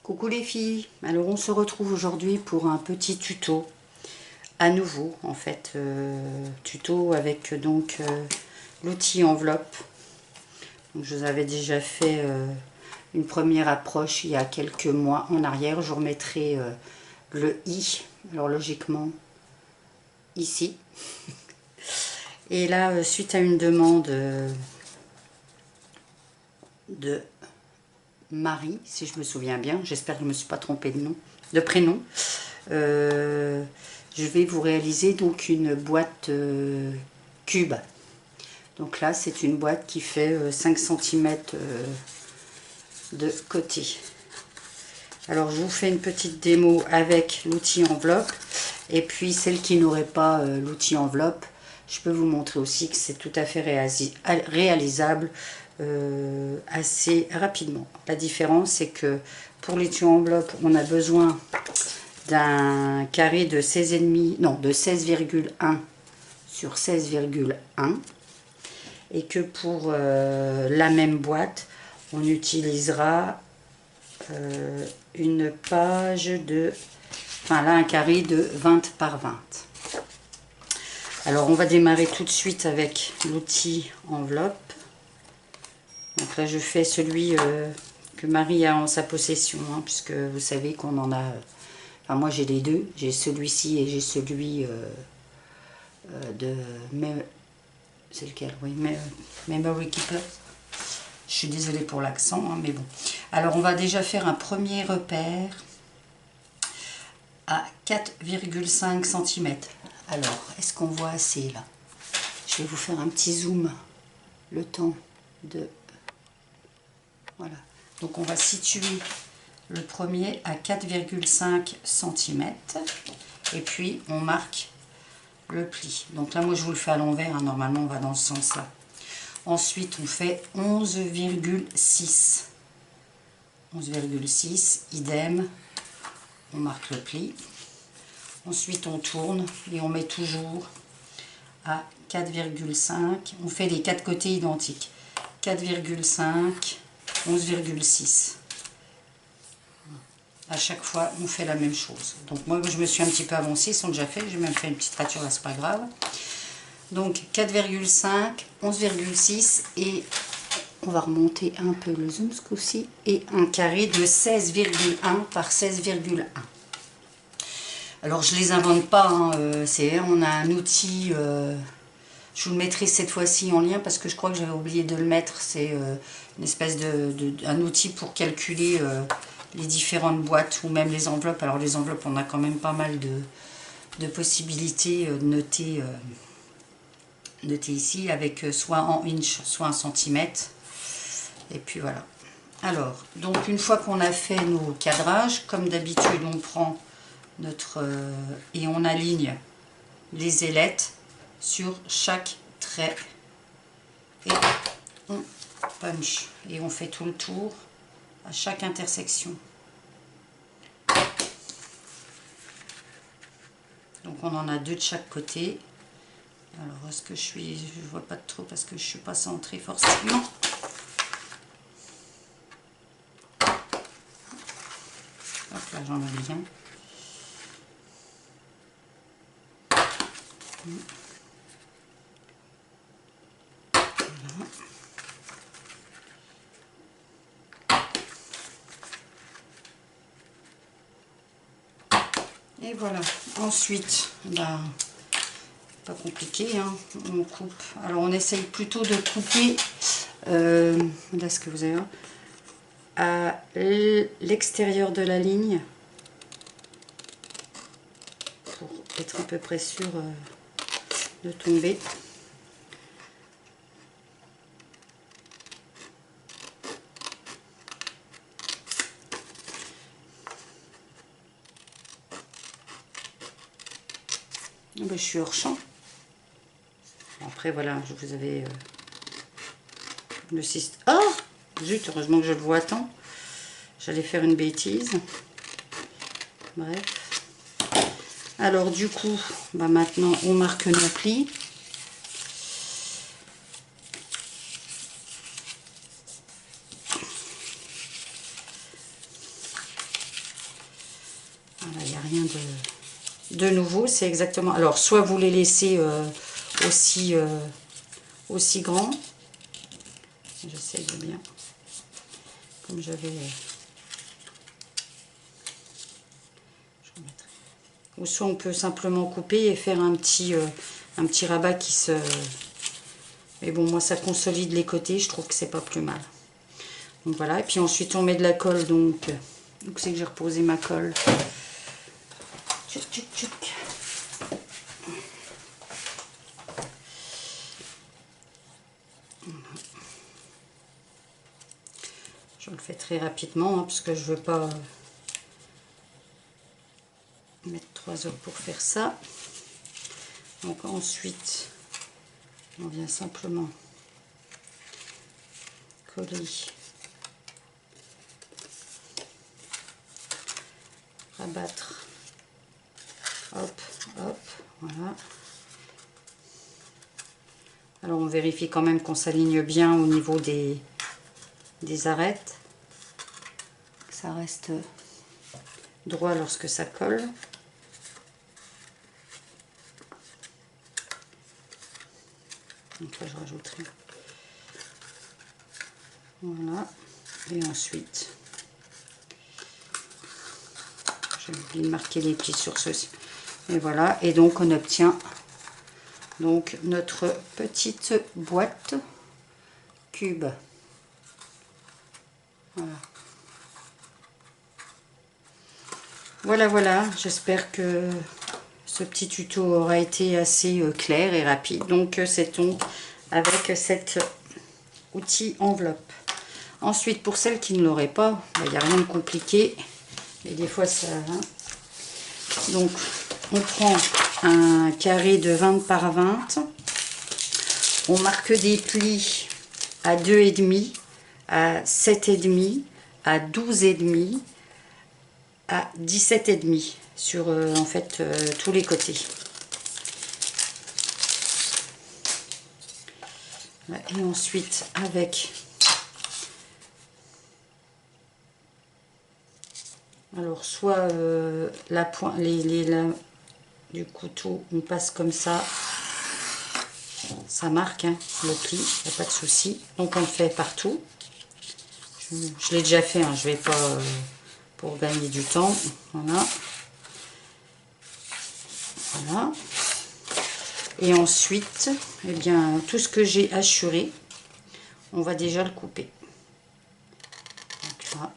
Coucou les filles, alors on se retrouve aujourd'hui pour un petit tuto, à nouveau en fait, tuto avec donc l'outil enveloppe. Donc, je vous avais déjà fait une première approche il y a quelques mois en arrière, je remettrai le i, alors logiquement ici. Et là, suite à une demande de Marie, si je me souviens bien, j'espère que je ne me suis pas trompée de prénom, je vais vous réaliser donc une boîte cube. Donc là, c'est une boîte qui fait 5 cm de côté. Alors, je vous fais une petite démo avec l'outil enveloppe. Et puis, celle qui n'aurait pas l'outil enveloppe, je peux vous montrer aussi que c'est tout à fait réalisable assez rapidement. La différence, c'est que pour l'outil enveloppe, on a besoin d'un carré de 16,5, non, de 16,1 sur 16,1. Et que pour la même boîte, on utilisera une page de, enfin là un carré de 20 par 20. Alors on va démarrer tout de suite avec l'outil enveloppe. Donc là je fais celui que Marie a en sa possession, hein, puisque vous savez qu'on en a, enfin moi j'ai les deux, j'ai celui-ci et j'ai celui de, c'est lequel, oui, Memory Keeper. Je suis désolée pour l'accent, hein, mais bon. Alors, on va déjà faire un premier repère à 4,5 cm. Alors, est-ce qu'on voit assez là? Je vais vous faire un petit zoom, le temps de... Voilà. Donc, on va situer le premier à 4,5 cm. Et puis, on marque le pli. Donc là, moi, je vous le fais à l'envers. Hein, normalement, on va dans ce sens-là. Ensuite, on fait 11,6. 11,6, idem, on marque le pli. Ensuite, on tourne et on met toujours à 4,5. On fait les quatre côtés identiques. 4,5, 11,6. À chaque fois, on fait la même chose. Donc moi, je me suis un petit peu avancée, ils sont déjà faits. J'ai même fait une petite rature, là, c'est pas grave. Donc 4,5, 11,6 et on va remonter un peu le zoom ce coup-ci et un carré de 16,1 par 16,1. Alors je les invente pas, hein, on a un outil, je vous le mettrai cette fois-ci en lien parce que je crois que j'avais oublié de le mettre. C'est une espèce un outil pour calculer les différentes boîtes ou même les enveloppes. Alors les enveloppes, on a quand même pas mal de possibilités de noter ici avec soit en inch, soit en centimètres. Et puis voilà. Alors, donc une fois qu'on a fait nos cadrages, comme d'habitude, on prend notre... et on aligne les ailettes sur chaque trait. Et on punch. Et on fait tout le tour à chaque intersection. Donc on en a deux de chaque côté. Alors, est-ce que je vois pas trop parce que je suis pas centrée forcément. Hop là, j'en ai bien. Voilà. Et voilà. Ensuite, bah, pas compliqué, hein, on coupe. Alors on essaye plutôt de couper, là ce que vous avez à l'extérieur de la ligne pour être à peu près sûr de tomber. Ben, je suis hors champ. Après voilà, je vous avais le système. Oh zut, heureusement que je le vois à temps. J'allais faire une bêtise. Bref. Alors du coup, bah maintenant on marque nos plis. de nouveau, c'est exactement... Alors, soit vous les laissez aussi grands. J'essaie de bien... Comme j'avais... Ou soit on peut simplement couper et faire un petit rabat qui se... Mais bon, moi, ça consolide les côtés. Je trouve que c'est pas plus mal. Donc voilà. Et puis ensuite, on met de la colle. Donc c'est que j'ai reposé ma colle. Tchouk, tchouk, tchouk. Je le fais très rapidement, hein, parce que je veux pas mettre 3 heures pour faire ça. Donc ensuite, on vient simplement coller, rabattre, hop, hop, voilà. Alors on vérifie quand même qu'on s'aligne bien au niveau des arêtes, que ça reste droit lorsque ça colle. Donc là je rajouterai. Voilà. Et ensuite, j'ai oublié de marquer les plis sur ceci. Et voilà. Et donc on obtient donc notre petite boîte cube. Voilà. Voilà, voilà. J'espère que ce petit tuto aura été assez clair et rapide. Donc c'est donc avec cet outil enveloppe. Ensuite, pour celles qui ne l'auraient pas, il n'y a rien de compliqué. Et des fois ça... Hein. Donc on prend un carré de 20 par 20. On marque des plis à 2,5, à 7,5, à 12,5, à 17,5 sur en fait tous les côtés. Et ensuite avec alors soit la pointe du couteau on passe comme ça marque hein, le pli, il n'y a pas de souci. Donc on le fait partout. Je l'ai déjà fait, hein, je vais pas pour gagner du temps. Voilà. Voilà. Et ensuite, eh bien, tout ce que j'ai hachuré, on va déjà le couper. Donc là.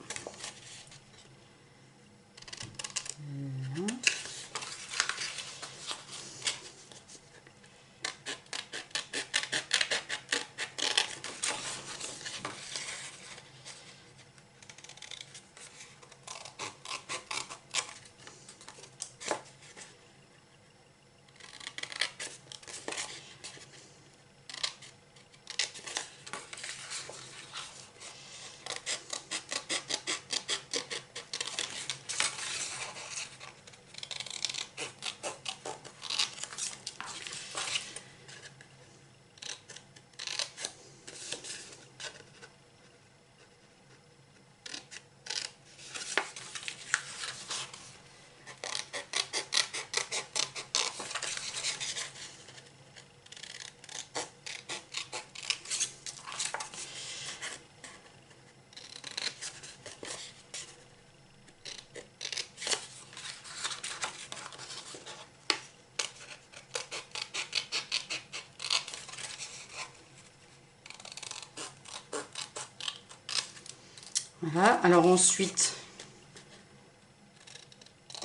Voilà, alors ensuite,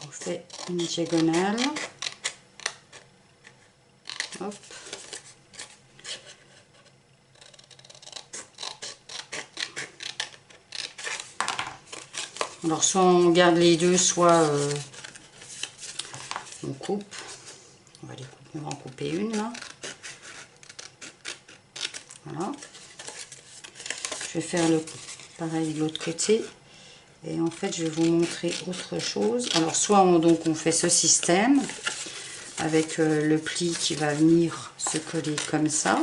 on fait une diagonale. Hop. Alors soit on garde les deux, soit on coupe. On va en couper une là. Voilà. Je vais faire le pareil de l'autre côté. Et en fait, je vais vous montrer autre chose. Alors, soit on fait ce système avec le pli qui va venir se coller comme ça.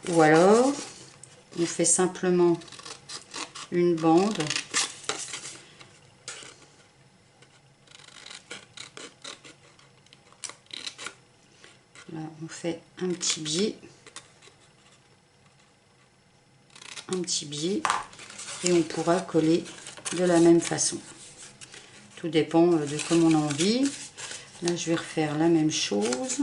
Ou alors, on fait simplement une bande. Là, on fait un petit biais. Un petit biais. Et on pourra coller de la même façon. Tout dépend de comme on a envie. Là, je vais refaire la même chose.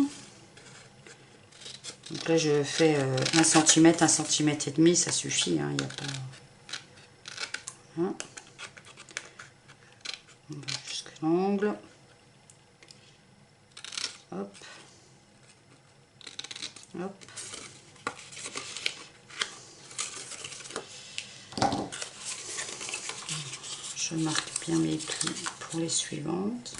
Donc là, je fais 1 cm, 1 cm et demi, ça suffit. Hein, y a pas... Hein. On va jusqu'à l'angle. Hop. Hop. Je marque bien mes plis pour les suivantes.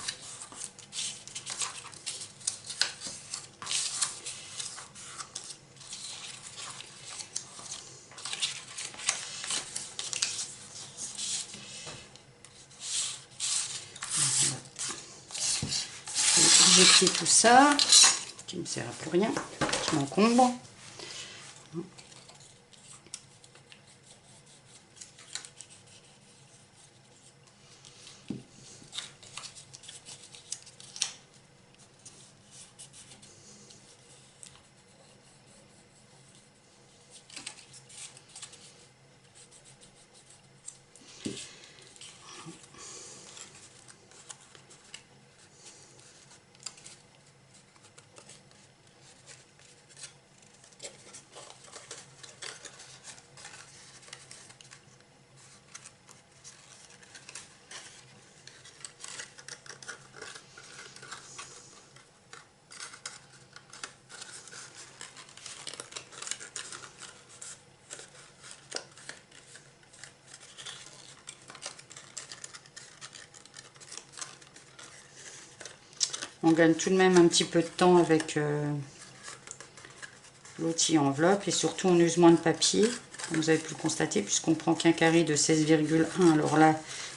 J'ai pris tout ça, qui ne me sert à plus rien, qui m'encombre. On gagne tout de même un petit peu de temps avec l'outil enveloppe et surtout on use moins de papier, comme vous avez pu le constater, puisqu'on prend qu'un carré de 16,1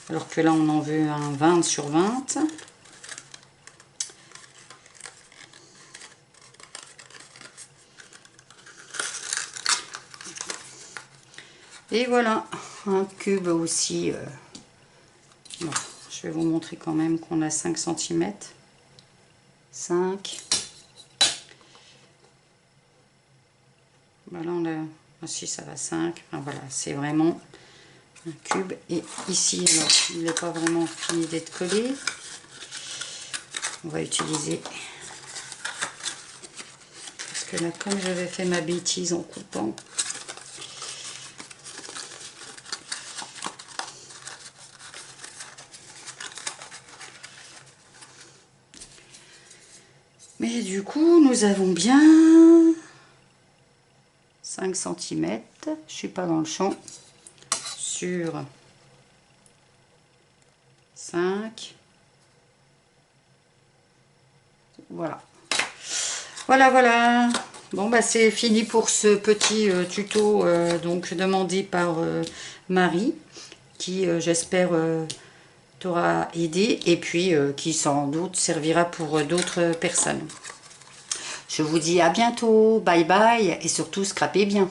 alors que là on en veut un 20 sur 20. Et voilà, un cube aussi. Bon, je vais vous montrer quand même qu'on a 5 cm. 5. Voilà, on a... Ah, si, ça va 5. Enfin, voilà, c'est vraiment un cube. Et ici, alors, il n'est pas vraiment fini d'être collé. On va utiliser... Parce que là, comme j'avais fait ma bêtise en coupant... Mais du coup, nous avons bien 5 cm. Je ne suis pas dans le champ. Sur 5. Voilà. Voilà. Bon, bah c'est fini pour ce petit tuto donc demandé par Marie, qui j'espère t'aura aidé et puis qui sans doute servira pour d'autres personnes. Je vous dis à bientôt, bye bye et surtout scrapez bien.